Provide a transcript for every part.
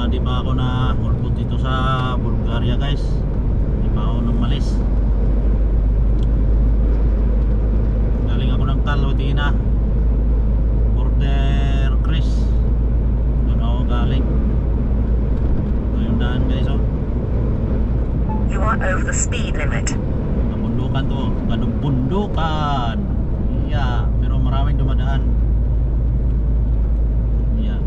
di pa ako na hulpot dito sa Bulgaria guys. Di pa ako numalis. Galing ako ng Kalotina, border Chris. Doon ako galing. Ito yung daan guys, oh. You are over the speed limit. Kabundukan to, kabundukan. Yeah, pero maraming dumadaan. Yeah.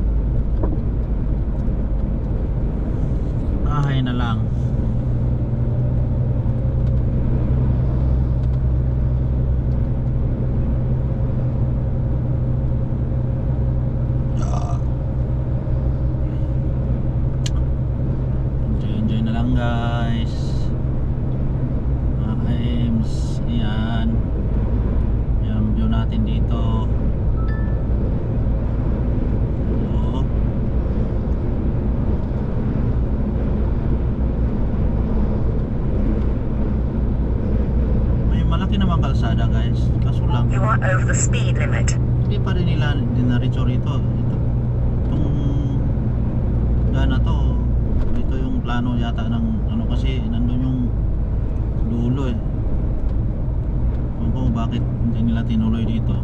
Ay na lang. Enjoy na lang guys. Mga ka-ems, ayan. Yung view natin dito. Oo. May malaki namang kalsada guys. Kaso lang, You are over the speed limit. hindi pa rin nila dinaritso rito. Itong daan na to, ito yung plano yata ng ano, kasi nandun yung dulo eh. Ewan ko bakit hindi nila tinuloy dito.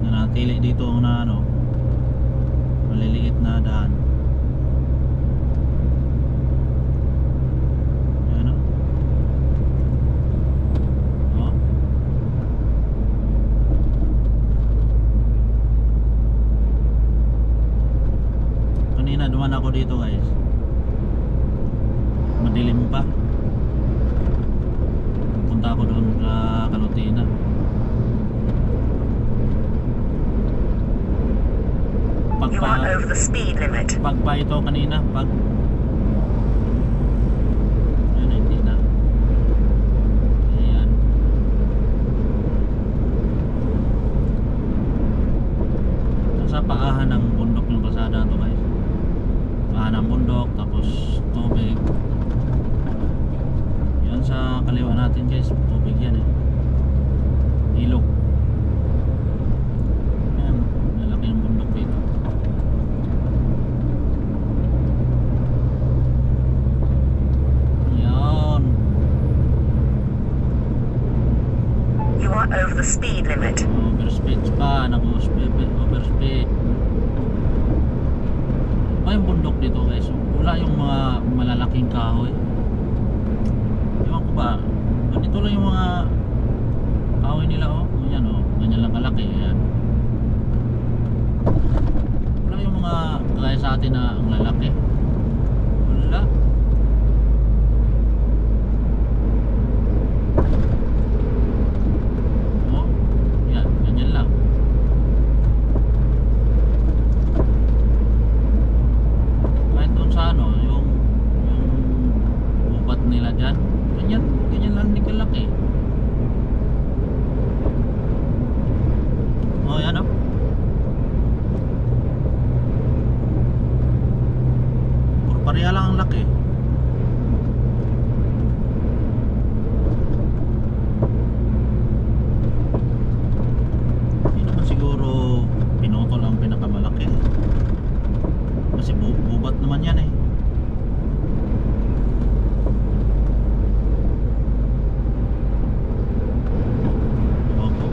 Nanatili dito na ano, maliliit na daan. Ayan o. Oh. Kanina duman ako dito guys, madilim pa. Punta ako doon sa Kalotina. You are over the speed limit. Pagpa ito kanina, pag ayan, hindi na. Ayan. Sa paahan ng bundok yung kalsada to guys. Paahan ng bundok, tapos tubig. Yan sa kaliwa natin guys, tubig yan eh. Ilog. Ayan, lalaki yung bundok dito. Ayan. You are over the speed limit. Overspeed pa, overspeed. Ay, yung bundok dito guys, wala yung mga malalaking kahoy. Ewan ko ba, ganito lang yung mga kahoy nila, oh. Ganyan, oh, ganyan lang kalaki. Ayan. Wala yung mga kagaya sa atin na ang lalaki. Wala. Oh, yan, ganyan lang. Kahit doon sa ano, yung upat nila dyan, ganyan lang din kalaki. Oh, yan, oh. Puro pareha lang ang laki. Hindi naman siguro pinutol ang pinakamalaki. Kasi bubat naman yan eh. Opo,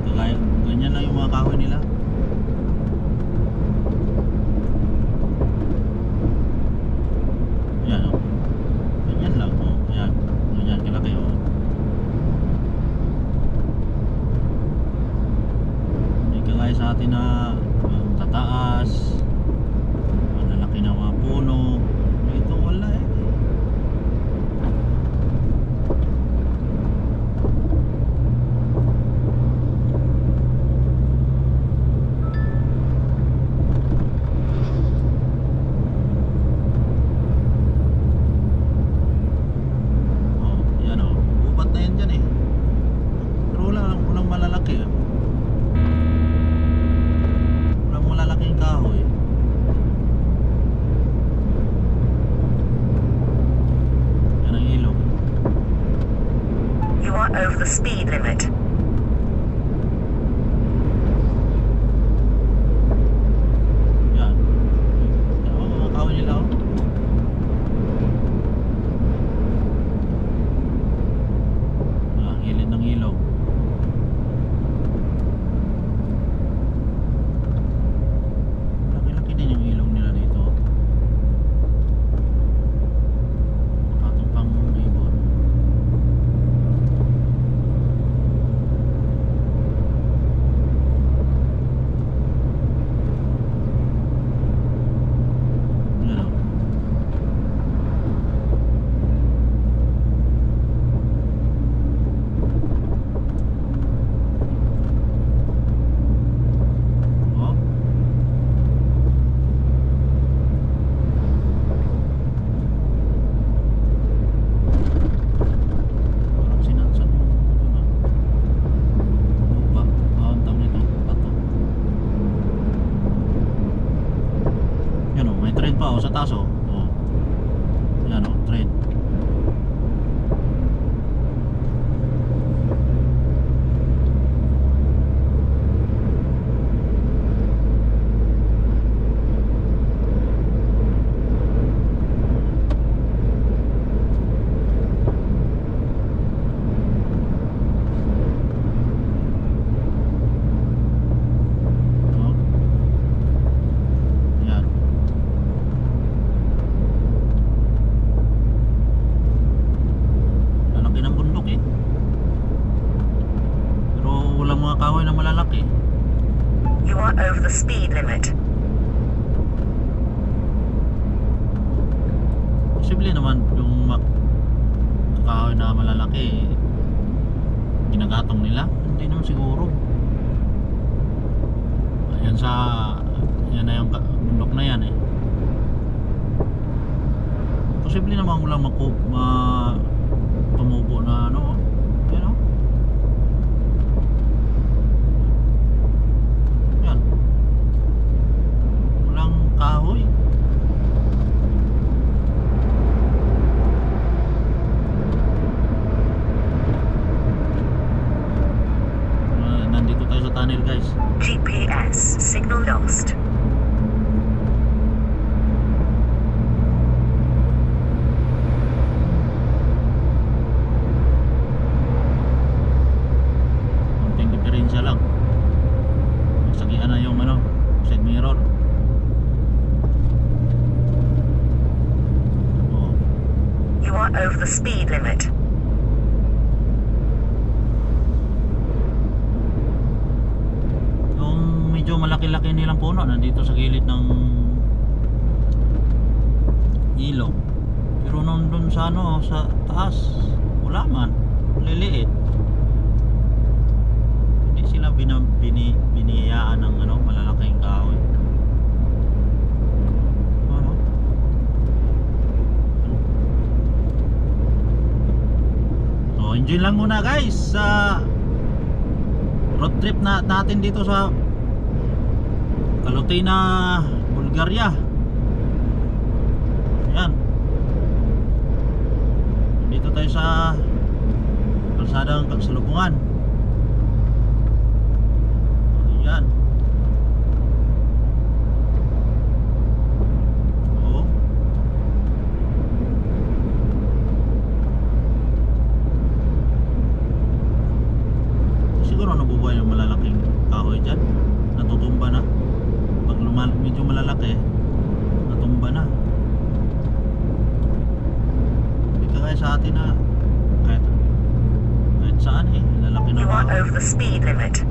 kagaya, ganyan lang yung mga kahoy nila. Ayan, oh. Ganyan lang, oh. Ayan, ganyan kalaki, oh. Hindi kagaya sa atin na tataas, malalaki na mga puno. Dito wala eh. Oh, yan, oh. Ubat na yan dyan eh. Pero walang malalaki eh. Walang malalaking kahoy. Yan ang ilog. You are over the speed limit. Yan. Train pa, sa taas, oh. Oh. Yan, oh, train. Oh. Yan. Lalaki ng bundok eh. Pero walang mga kahoy na malalaki. You are over the speed limit. Posible naman yung kahoy na malalaki ginagatong nila. Hindi naman siguro. Ayan yan na yung bundok na yan eh. Posible naman walang tumubo na ano. Yan oh. Yan. Walang kahoy. Nandito tayo sa tunnel guys. GPS signal lost. Konting diferensya lang. Magsagian na yung ano, side mirror. Oh. You are over the speed limit. Yung medyo malaki-laki nilang puno nandito sa gilid ng ilog. Pero nung sa ano, sa taas, wala man. Liliit. Hindi sila biniyayaan ng ano, malalaking kahoy. Ano? So, enjoy lang muna guys sa road trip natin dito sa Kalutina, Bulgaria. Ayan. Dito tayo sa kalsadang Kagsalubungan. Ayan. Oo. Siguro nabubuhay yung malalaking kahoy dyan. Natutumba na. Pag medyo malalaki, natumba na. Hindi kagaya sa atin na kahit saan eh, lalaki na You are kahoy. over the speed limit.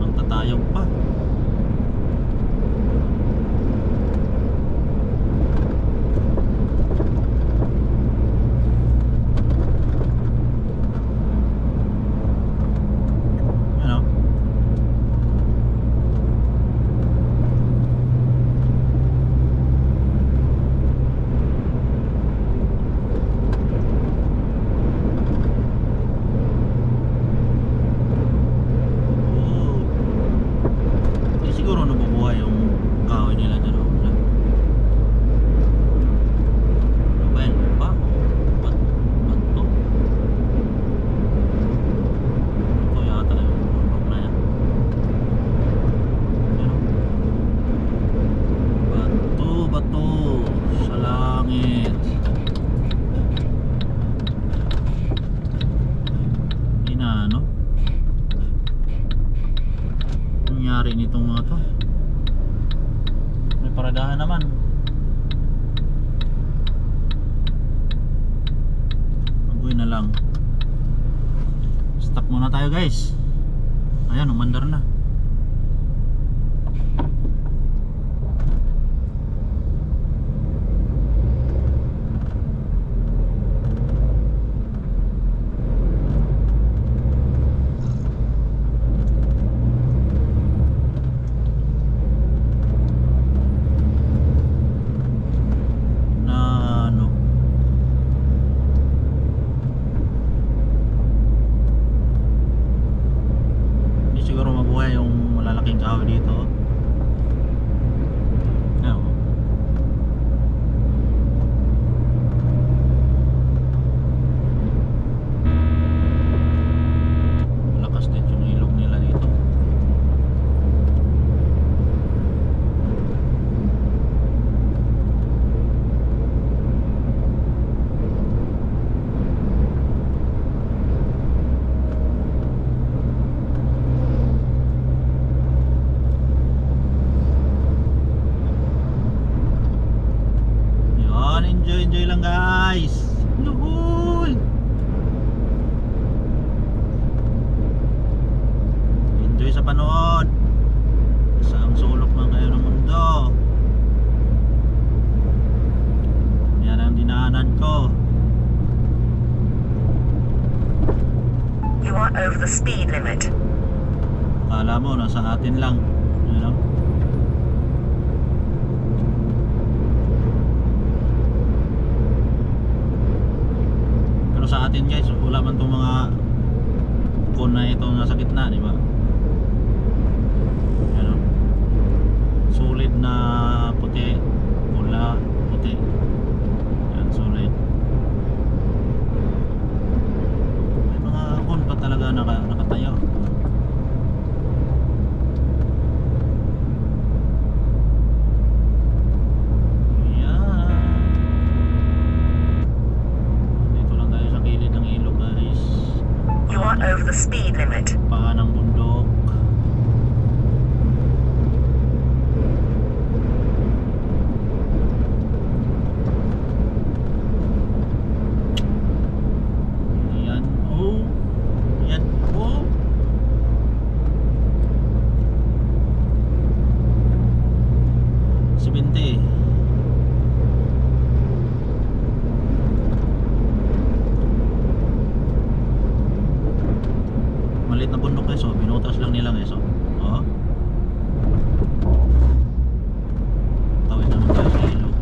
Ang tatayog pa. Ano? Oo. Hindi siguro nabubuhay yung kahoy nila dyan. Oh. Ano ba yan? Pa? Bato? Ito yata yung bundok na yan. Yan oh. Bato sa langit. Hindi na ano? Nangyari nitong mga to. May paradahan naman. Magoy na lang. Stop muna tayo guys. Ayan, umandar na. the speed limit. Akala mo nasa atin lang, you know? Pero sa atin guys, wala man tong mga cone na ito nasa gitna, di ba? Ano? Solid na puti, pula, puti. Yan, solid. May mga cone pa talaga nakatayo. You are over the speed limit. Paa ng bundok. Yan, oh. Yan, oh. Sibinte. Malit na bundok guys, oh. Binutas lang nila guys, oh. Oh. Tawid naman tayo sa ilog.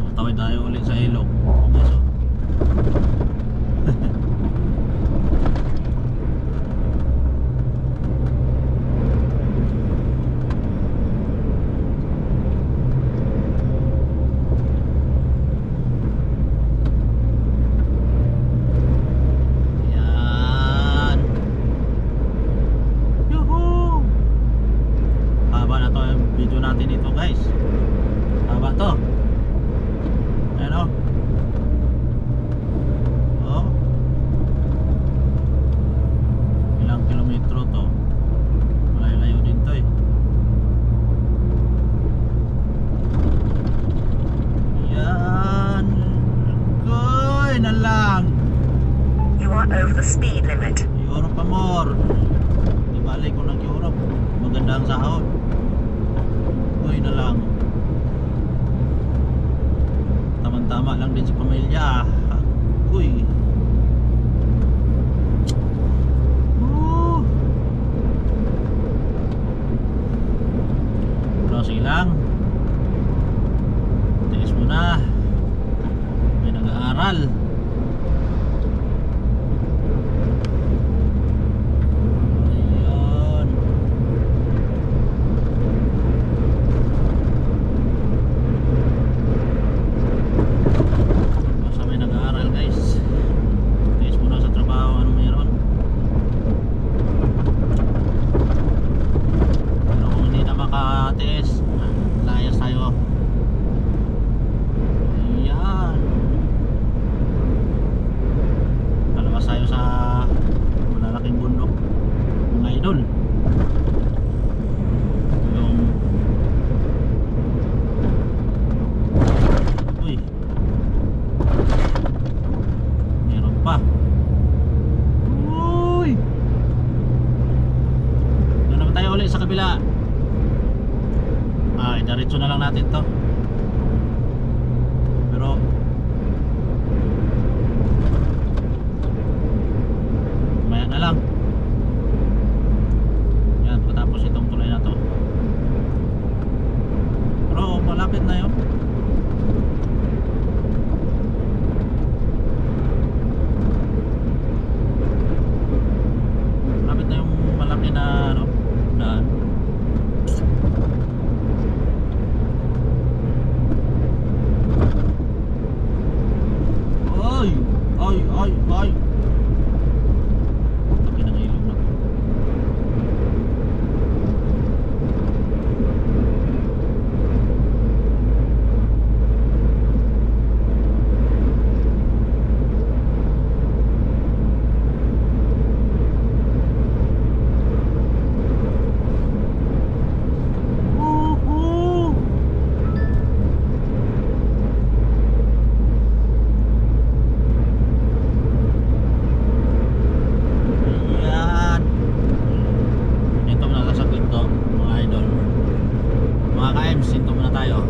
Oh, tawid tayo ulit sa ilog. Oh, guys, oh. Yan. Yuhu! Haba na to yung video natin ito guys. Haba to. Ayan, oh. Oh. Ilang kilometro to. Malayo din to eh. Yan. Goy na lang. You are over the speed limit. Europe pa more. Di balik kung nag-Europe. Maganda ang sahod. Uy na lang. Tama-tama lang din sa pamilya. Uy. Crossing lang. Tiis mo na. May nag-aaral. Ayun. Basta may nag-aaral guys. Tiis mo na sa trabaho. Ano mayroon? Pero kung hindi na makatiis, layas tayo. Ayan. Palabas tayo sa malalaking bundok, mga idol. Yung uy, meron pa. Uy, doon naman tayo ulit sa kabila. Diretso na lang natin to. Pero maya na lang. Yan, patapos itong tulay na to. Pero malapit na yun. Malapit na yung malaki na ano, daan. Ay. Laki ng ilog na to. Sinto muna tayo.